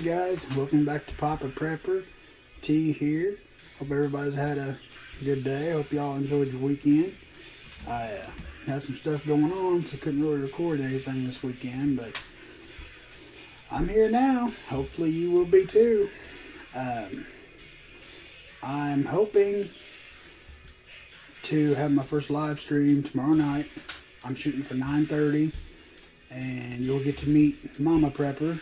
guys? Welcome back to Papa Prepper. T here. Hope everybody's had a good day. Hope y'all enjoyed your weekend. I had some stuff going on, so couldn't really record anything this weekend, but I'm here now. Hopefully you will be too. I'm hoping to have my first live stream tomorrow night. I'm shooting for 9:30, and you'll get to meet Mama Prepper.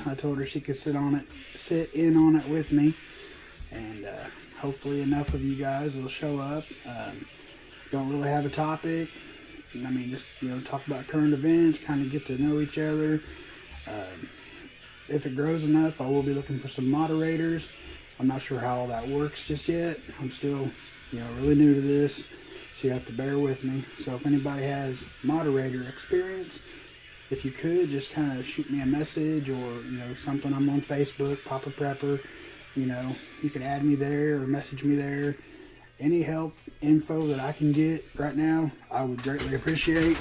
I told her she could sit in on it with me, and hopefully enough of you guys will show up. Don't really have a topic. I mean, just talk about current events, kind of get to know each other. If it grows enough, I will be looking for some moderators. I'm not sure how all that works just yet. I'm still, really new to this, so you have to bear with me. So if anybody has moderator experience, if you could just kind of shoot me a message or, something. I'm on Facebook, Papa Prepper. You can add me there or message me there. Any help, info that I can get right now, I would greatly appreciate.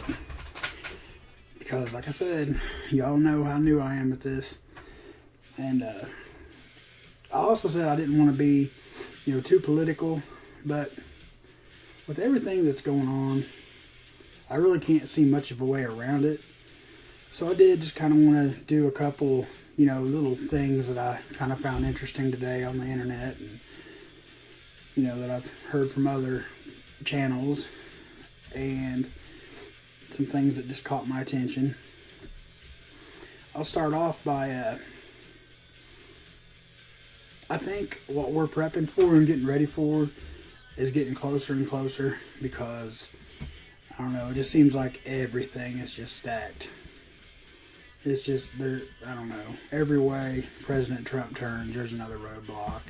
Because, like I said, y'all know how new I am at this. And I also said I didn't want to be, too political. But with everything that's going on, I really can't see much of a way around it. So I did just kind of want to do a couple, little things that I kind of found interesting today on the internet, and, that I've heard from other channels, and some things that just caught my attention. I'll start off by, I think what we're prepping for and getting ready for is getting closer and closer, because, I don't know, it just seems like everything is just stacked. It's just, I don't know, every way President Trump turns, there's another roadblock.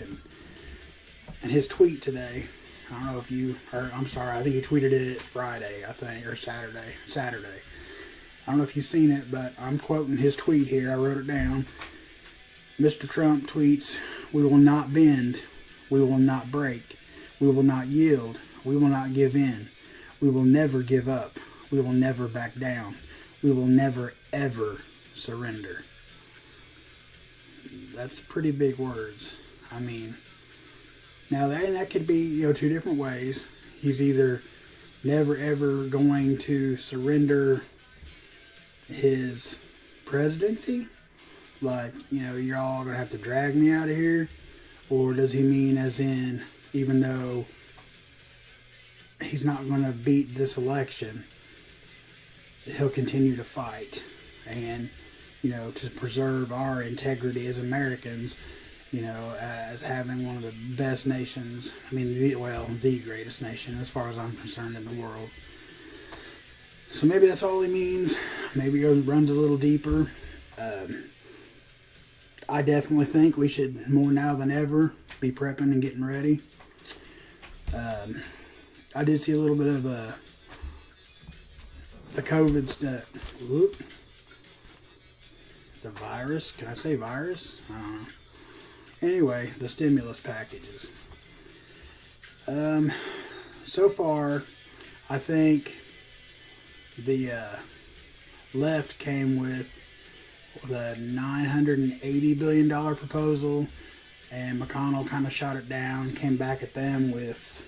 And his tweet today, I don't know if you heard, I'm sorry, I think he tweeted it Friday, I think, or Saturday. I don't know if you've seen it, but I'm quoting his tweet here. I wrote it down. Mr. Trump tweets, "We will not bend. We will not break. We will not yield. We will not give in. We will never give up. We will never back down. We will never, ever surrender." That's pretty big words. I mean, now that could be, two different ways. He's either never ever going to surrender his presidency, like, you're all going to have to drag me out of here, or does he mean as in, even though he's not going to beat this election, he'll continue to fight and, to preserve our integrity as Americans, as having one of the best nations, the greatest nation as far as I'm concerned in the world. So maybe that's all he means. Maybe it runs a little deeper. I definitely think we should, more now than ever, be prepping and getting ready. I did see a little bit of the COVID stuff. The virus? Can I say virus? I don't know. Anyway, the stimulus packages. So far, I think the left came with the $980 billion proposal, and McConnell kind of shot it down, came back at them with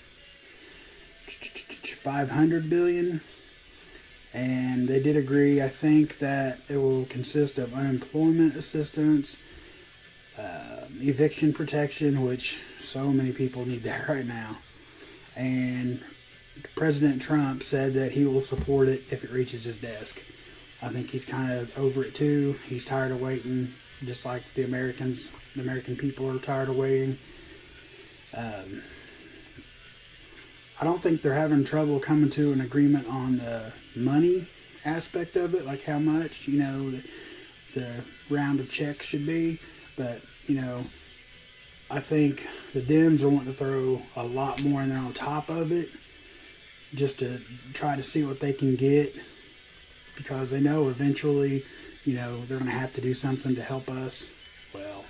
$500 billion. And they did agree, I think, that it will consist of unemployment assistance, eviction protection, which so many people need that right now. And President Trump said that he will support it if it reaches his desk. I think he's kind of over it too. He's tired of waiting, just like the American people are tired of waiting. I don't think they're having trouble coming to an agreement on the money aspect of it, like how much, the round of checks should be. But, I think the Dems are wanting to throw a lot more in there on top of it, just to try to see what they can get, because they know eventually, they're going to have to do something to help us. Well,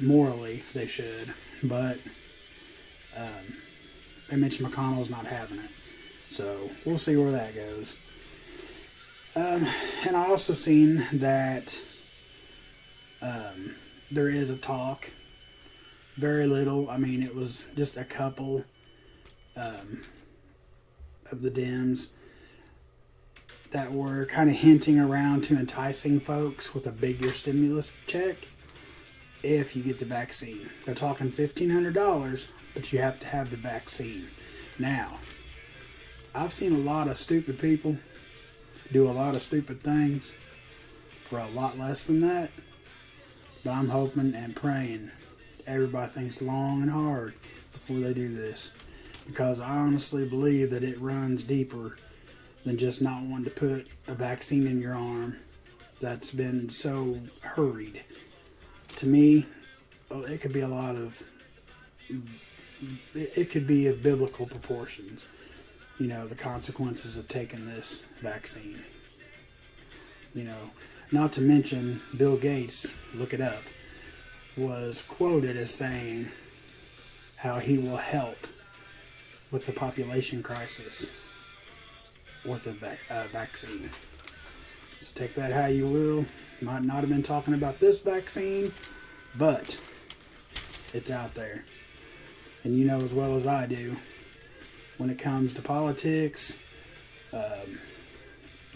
morally, they should, but they mentioned McConnell's not having it. So we'll see where that goes. And I also seen that There is a talk, very little. I mean, it was just a couple of the Dems that were kind of hinting around to enticing folks with a bigger stimulus check if you get the vaccine. They're talking $1,500, but you have to have the vaccine. Now, I've seen a lot of stupid people do a lot of stupid things for a lot less than that, but I'm hoping and praying everybody thinks long and hard before they do this, because I honestly believe that it runs deeper than just not wanting to put a vaccine in your arm that's been so hurried. To me, it could be a lot of, it could be of biblical proportions, you know, the consequences of taking this vaccine. You know, not to mention Bill Gates, look it up, was quoted as saying how he will help with the population crisis with a vaccine. So take that how you will. Might not have been talking about this vaccine, but it's out there. And you know as well as I do, when it comes to politics, the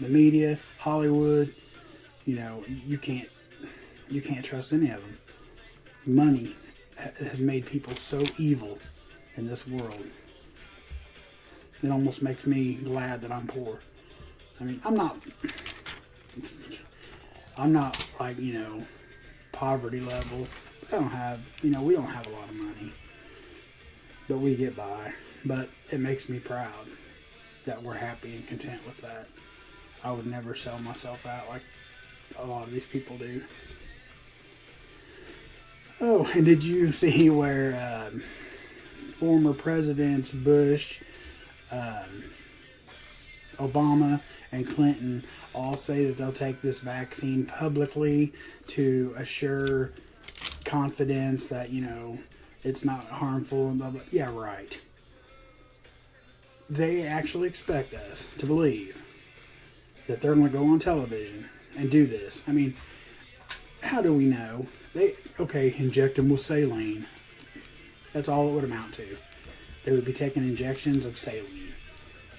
media, Hollywood, you know, you can't trust any of them. Money has made people so evil in this world. It almost makes me glad that I'm poor. I mean, I'm not like, you know, poverty level. I don't have, you know, we don't have a lot of money, but we get by. But it makes me proud that we're happy and content with that. I would never sell myself out like a lot of these people do. Oh, and did you see where former presidents Bush, Obama, and Clinton all say that they'll take this vaccine publicly to assure confidence that, you know, it's not harmful and blah, blah. Yeah, right. They actually expect us to believe that they're going to go on television and do this. I mean, how do we know? Okay, inject them with saline. That's all it would amount to. They would be taking injections of saline.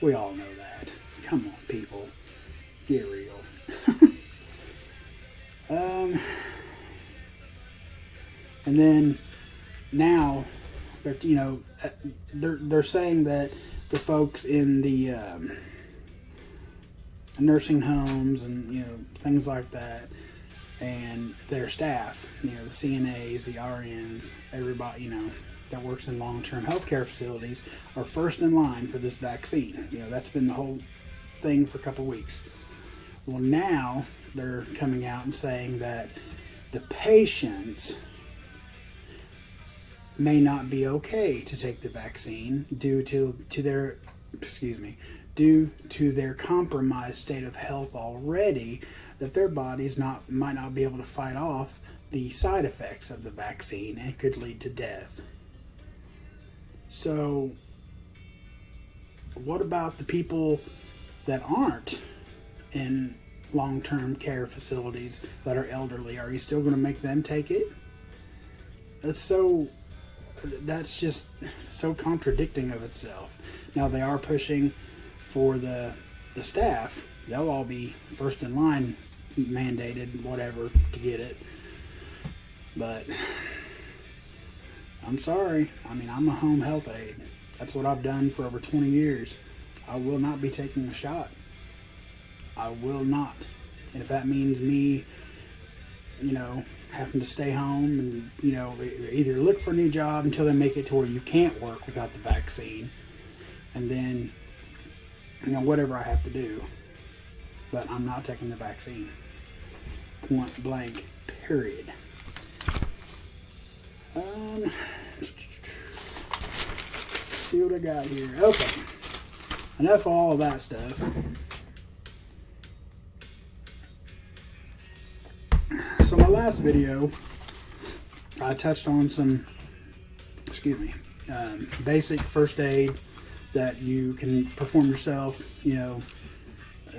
We all know that. Come on, people. Get real. And then now, you know, they're saying that the folks in the nursing homes and, you know, things like that, and their staff, you know, the CNAs, the RNs, everybody, you know, that works in long-term healthcare facilities are first in line for this vaccine. You know, that's been the whole thing for a couple weeks. Well, now they're coming out and saying that the patients may not be okay to take the vaccine due to their compromised state of health already, that their bodies might not be able to fight off the side effects of the vaccine and could lead to death. So what about the people that aren't in long-term care facilities that are elderly? Are you still going to make them take it? That's just so contradicting of itself. Now they are pushing for the staff. They'll all be first in line, mandated, whatever, to get it. But I'm sorry. I mean, I'm a home health aide. That's what I've done for over 20 years. I will not be taking a shot. I will not. And if that means me, you know, having to stay home and, you know, either look for a new job until they make it to where you can't work without the vaccine, and then, you know, whatever I have to do. But I'm not taking the vaccine. Point blank, period. See what I got here. Okay. Enough of all of that stuff. So my last video, I touched on some, basic first aid that you can perform yourself, you know,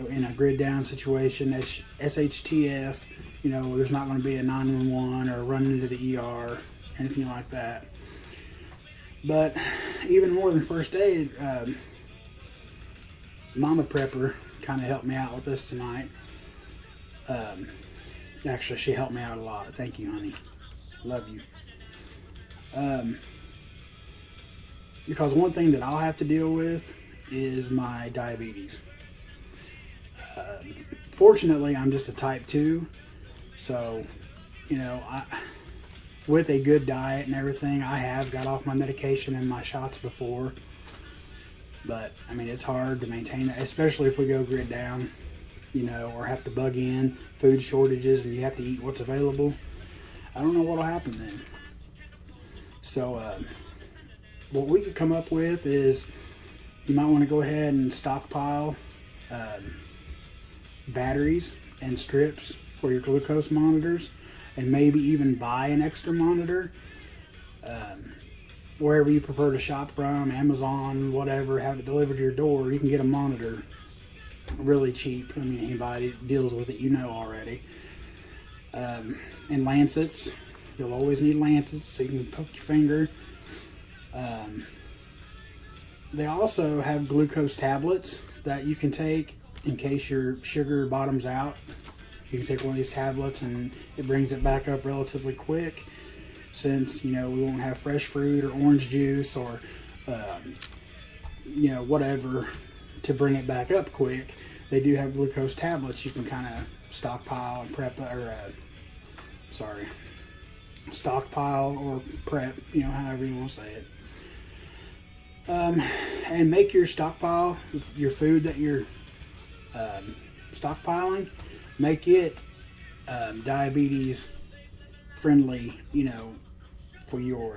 in a grid down situation, SHTF, there's not going to be a 911 or run into the ER, anything like that. But even more than first aid, Mama Prepper kind of helped me out with this tonight. Actually, she helped me out a lot. Thank you, honey. Love you. Because one thing that I'll have to deal with is my diabetes. Fortunately, I'm just a type 2. So, with a good diet and everything, I have got off my medication and my shots before. But, it's hard to maintain that, especially if we go grid down, or have to bug in food shortages and you have to eat what's available. I don't know what'll happen then. So, what we could come up with is you might want to go ahead and stockpile batteries and strips for your glucose monitors, and maybe even buy an extra monitor wherever you prefer to shop from, Amazon, whatever, have it delivered to your door. You can get a monitor really cheap. Anybody that deals with it, already. And lancets. You'll always need lancets so you can poke your finger. They also have glucose tablets that you can take in case your sugar bottoms out. You can take one of these tablets and it brings it back up relatively quick, since we won't have fresh fruit or orange juice or whatever to bring it back up quick. They do have glucose tablets you can kind of stockpile and prep, stockpile or prep, however you want to say it. And make your stockpile, your food that you're stockpiling, make it diabetes friendly, for your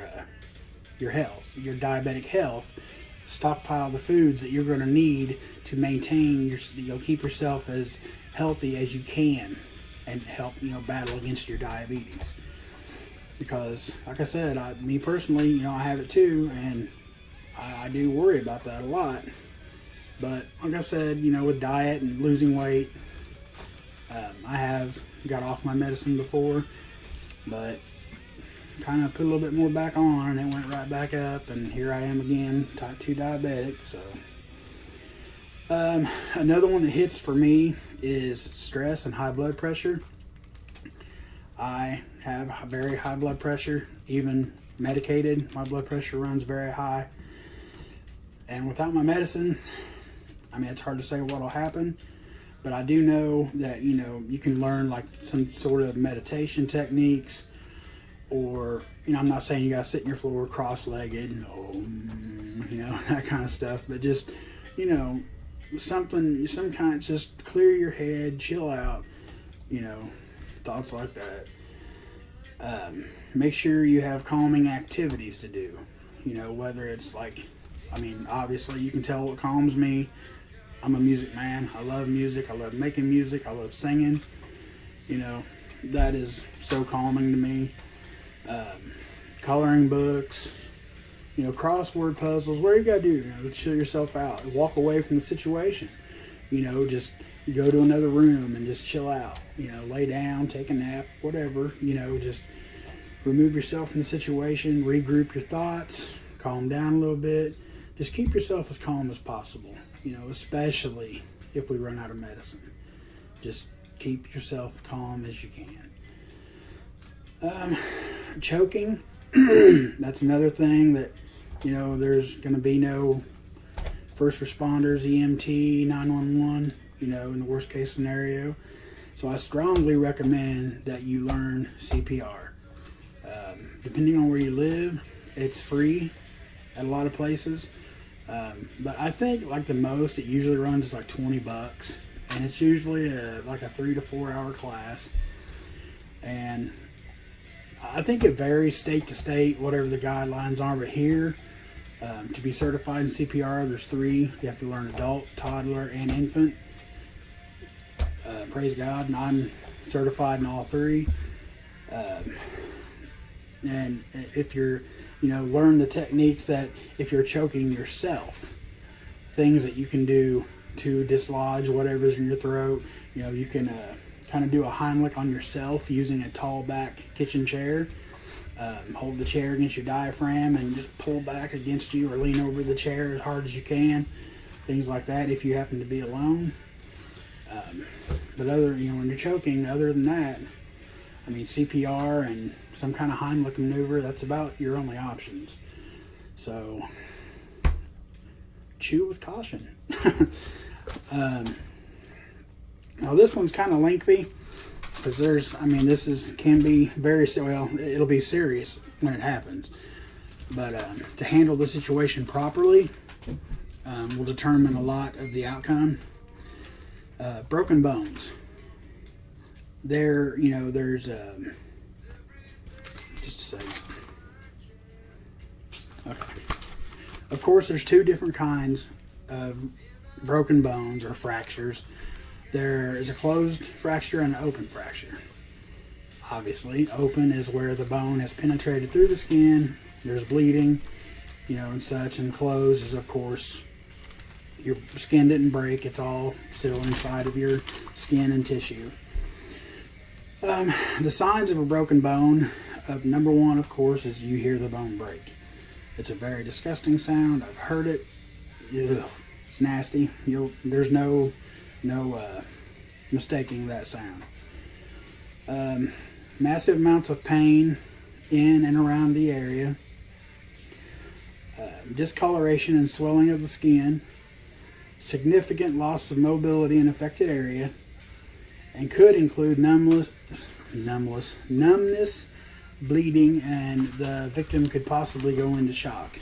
health, your diabetic health. Stockpile the foods that you're going to need to maintain keep yourself as healthy as you can and help, battle against your diabetes. Because, like I said, me personally, I have it too, and I do worry about that a lot. But like I said, with diet and losing weight, I have got off my medicine before, but kind of put a little bit more back on and it went right back up, and here I am again, type 2 diabetic. So another one that hits for me is stress and high blood pressure. I have very high blood pressure, even medicated. My blood pressure runs very high, and without my medicine, it's hard to say what'll happen. But I do know that, you can learn like some sort of meditation techniques, or, I'm not saying you gotta sit in your floor cross-legged, that kind of stuff, but just, some kind, just clear your head, chill out, thoughts like that. Make sure you have calming activities to do, whether it's like, obviously you can tell what calms me. I'm a music man. I love music. I love making music. I love singing. That is so calming to me. Coloring books, crossword puzzles, where you gotta do, to chill yourself out, walk away from the situation, just go to another room and just chill out, lay down, take a nap, whatever, just remove yourself from the situation, regroup your thoughts, calm down a little bit, just keep yourself as calm as possible, especially if we run out of medicine. Just keep yourself calm as you can. Choking, that's another thing that, there's going to be no first responders, EMT, 911, in the worst case scenario. So I strongly recommend that you learn CPR. Depending on where you live, it's free at a lot of places. But I think like the most it usually runs is like $20, and it's usually like a 3 to 4 hour class. And I think it varies state to state, whatever the guidelines are, but here, to be certified in CPR, there's 3. You have to learn adult, toddler, and infant. Praise God, and I'm certified in all 3. And if you're, learn the techniques that if you're choking yourself, things that you can do to dislodge whatever's in your throat. You can kind of do a Heimlich on yourself using a tall back kitchen chair. Hold the chair against your diaphragm and just pull back against you, or lean over the chair as hard as you can. Things like that if you happen to be alone. But when you're choking, other than that, I mean, CPR and some kind of Heimlich maneuver, that's about your only options. So, chew with caution. Now this one's kind of lengthy, because can be very, well, it'll be serious when it happens. But to handle the situation properly will determine a lot of the outcome. Broken bones. There's just a second. Okay. Of course, there's two different kinds of broken bones or fractures. There is a closed fracture and an open fracture. Obviously, open is where the bone has penetrated through the skin. There's bleeding, and such. And closed is, of course, your skin didn't break. It's all still inside of your skin and tissue. The signs of a broken bone, number one, of course, is you hear the bone break. It's a very disgusting sound. I've heard it. Ugh, it's nasty. There's no mistaking that sound. Massive amounts of pain in and around the area. Discoloration and swelling of the skin. Significant loss of mobility in affected area. And could include numbness, bleeding, and the victim could possibly go into shock.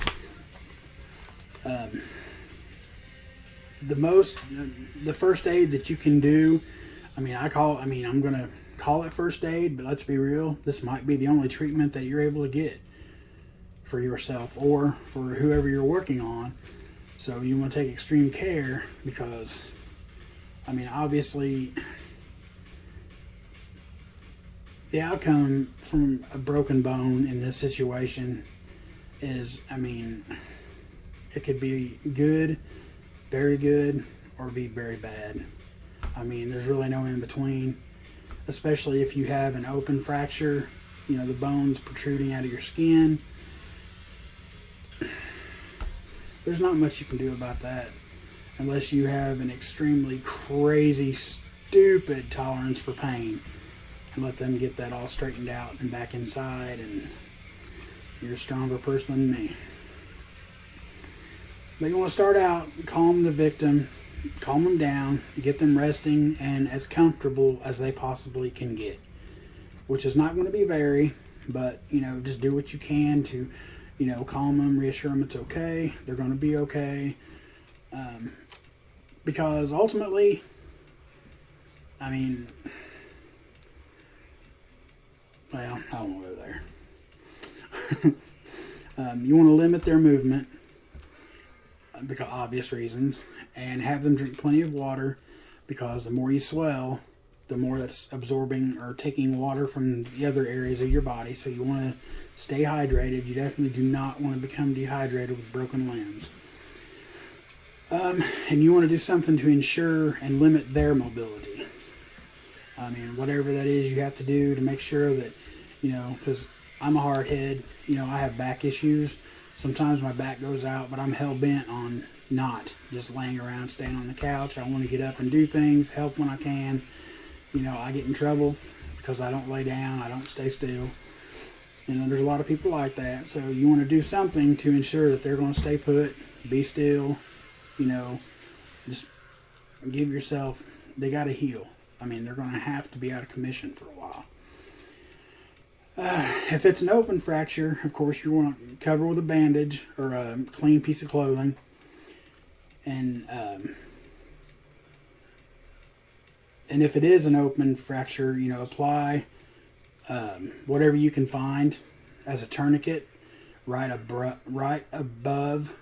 The first aid that you can do, I'm going to call it first aid, but let's be real, this might be the only treatment that you're able to get for yourself or for whoever you're working on. So you want to take extreme care, because, obviously, the outcome from a broken bone in this situation is, it could be good, very good, or be very bad. There's really no in between, especially if you have an open fracture, the bone's protruding out of your skin. There's not much you can do about that unless you have an extremely crazy, stupid tolerance for pain, and let them get that all straightened out and back inside, and you're a stronger person than me. But you want to start out, calm the victim, calm them down, get them resting and as comfortable as they possibly can get, which is not going to be very, but just do what you can to calm them, reassure them it's okay, they're going to be okay, because ultimately, I won't go there. You want to limit their movement, because obvious reasons, and have them drink plenty of water, because the more you swell, the more that's absorbing or taking water from the other areas of your body. So you want to stay hydrated. You definitely do not want to become dehydrated with broken limbs. And you want to do something to ensure and limit their mobility. Whatever that is you have to do to make sure that, because I'm a hardhead, I have back issues. Sometimes my back goes out, but I'm hell-bent on not just laying around, staying on the couch. I want to get up and do things, help when I can. I get in trouble because I don't lay down, I don't stay still. There's a lot of people like that. So you want to do something to ensure that they're going to stay put, be still, just give yourself, they got to heal. They're going to have to be out of commission for a while. If it's an open fracture, of course, you want to cover with a bandage or a clean piece of clothing. And if it is an open fracture, apply whatever you can find as a tourniquet right above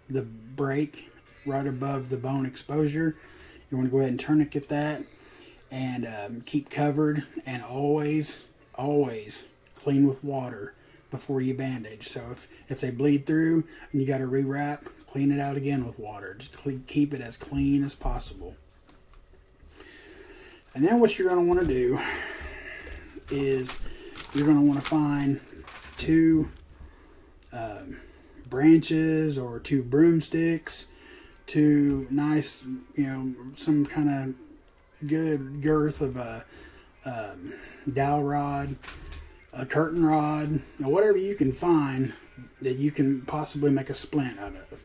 the break, right above the bone exposure. You want to go ahead and tourniquet that, and keep covered, and always clean with water before you bandage. So if they bleed through and you got to rewrap, clean it out again with water. Just keep it as clean as possible. And then what you're going to want to do is you're going to want to find two branches or two broomsticks, two nice, some kind of good girth of a dowel rod, a curtain rod, whatever you can find that you can possibly make a splint out of.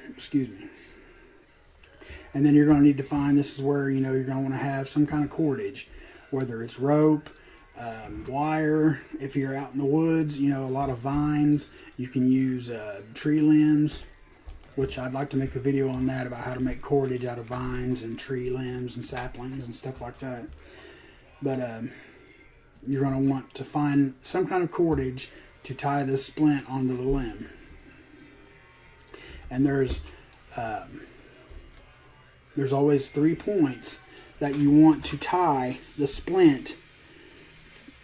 Excuse me. And then you're going to need to find, this is where, you're going to want to have some kind of cordage, whether it's rope, wire. If you're out in the woods, a lot of vines, you can use tree limbs, which I'd like to make a video on that, about how to make cordage out of vines and tree limbs and saplings and stuff like that. But you're going to want to find some kind of cordage to tie this splint onto the limb. And there's always 3 points that you want to tie the splint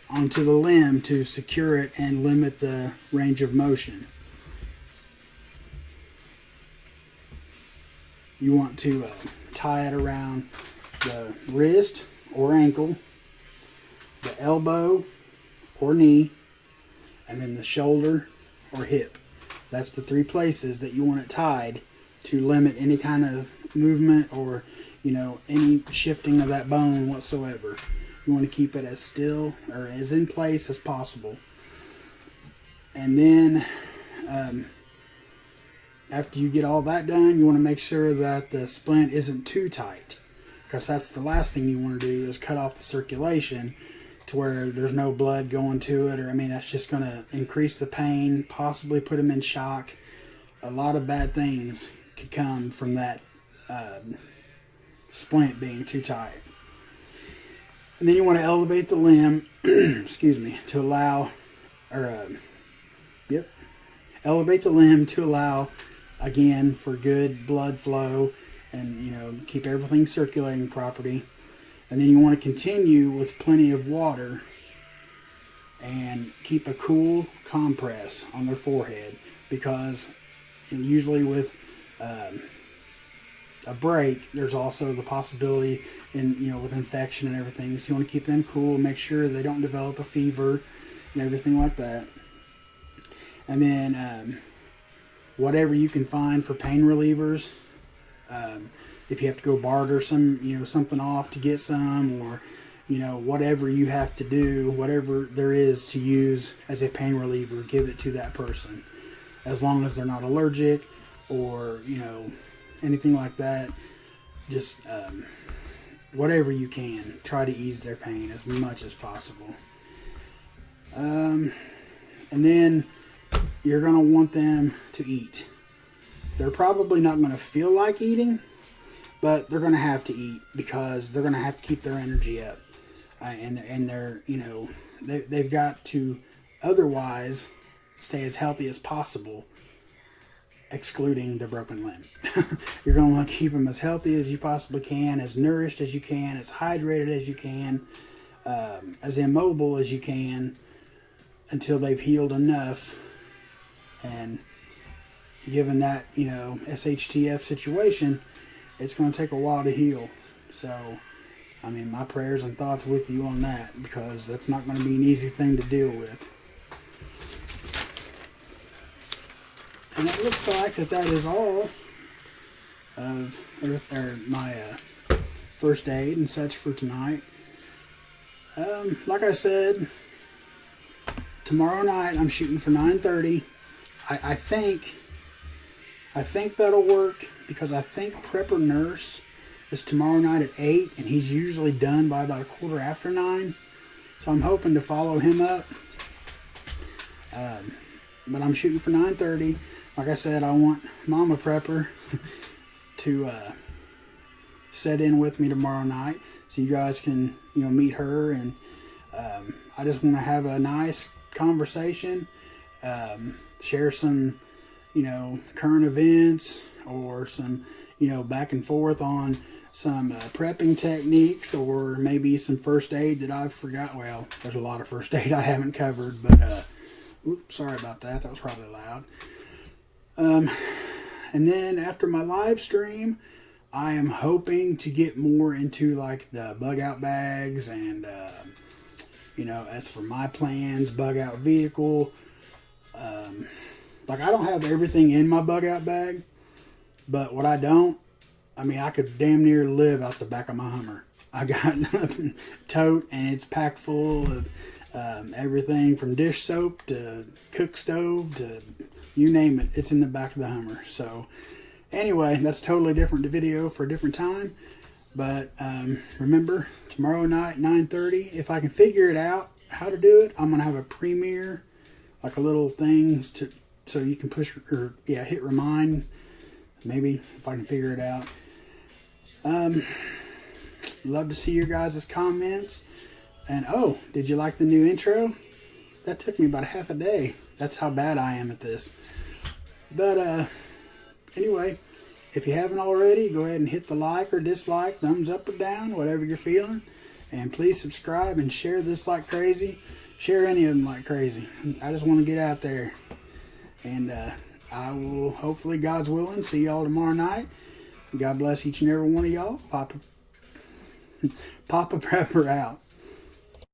onto the limb to secure it and limit the range of motion. You want to tie it around the wrist or ankle, the elbow or knee, and then the shoulder or hip. That's the 3 places that you want it tied to limit any kind of movement or, any shifting of that bone whatsoever. You want to keep it as still or as in place as possible. And then after you get all that done, you want to make sure that the splint isn't too tight, because that's the last thing you want to do, is cut off the circulation to where there's no blood going to it, or that's just going to increase the pain, possibly put them in shock. A lot of bad things could come from that splint being too tight. And then you want to elevate the limb, excuse me, to allow, elevate the limb to allow, again, for good blood flow and, keep everything circulating properly. And then you want to continue with plenty of water and keep a cool compress on their forehead, because usually with a break, there's also the possibility with infection and everything. So you want to keep them cool, make sure they don't develop a fever and everything like that. And then whatever you can find for pain relievers, if you have to go barter something off to get some, or whatever you have to do, whatever there is to use as a pain reliever, give it to that person, as long as they're not allergic or anything like that. Just whatever you can, try to ease their pain as much as possible. And then you're going to want them to eat. They're probably not going to feel like eating, but they're going to have to eat, because they're going to have to keep their energy up. And they're, they've got to otherwise stay as healthy as possible, excluding the broken limb. You're going to want to keep them as healthy as you possibly can, as nourished as you can, as hydrated as you can, as immobile as you can, until they've healed enough. And given that, SHTF situation, it's going to take a while to heal. So, my prayers and thoughts with you on that, because that's not going to be an easy thing to deal with. And it looks like that is all of my first aid and such for tonight. Like I said, tomorrow night I'm shooting for 9:30. I think that'll work, because I think Prepper Nurse is tomorrow night at 8, and he's usually done by about 9:15. So I'm hoping to follow him up. But I'm shooting for 9:30. Like I said, I want Mama Prepper to set in with me tomorrow night, so you guys can meet her, and I just want to have a nice conversation, share some current events, or some back and forth on some prepping techniques, or maybe some first aid that I've forgot. Well, there's a lot of first aid I haven't covered, but oops, sorry about that. That was probably loud. And then after my live stream, I am hoping to get more into like the bug out bags and, as for my plans, bug out vehicle. Like I don't have everything in my bug out bag, but what I don't, I could damn near live out the back of my Hummer. I got a tote and it's packed full of everything from dish soap to cook stove to you name it. It's in the back of the Hummer. So anyway, that's a totally different video for a different time. But remember, tomorrow night, 9:30, if I can figure it out how to do it, I'm going to have a premiere, like a little thing so you can push or hit remind. Maybe if I can figure it out. Love to see your guys' comments. And oh, did you like the new intro? That took me about half a day. That's how bad I am at this. But anyway, if you haven't already, go ahead and hit the like or dislike, thumbs up or down, whatever you're feeling. And please subscribe and share this like crazy. Share any of them like crazy. I just want to get out there. And I will, hopefully, God's willing, see y'all tomorrow night. God bless each and every one of y'all. Papa Prepper out.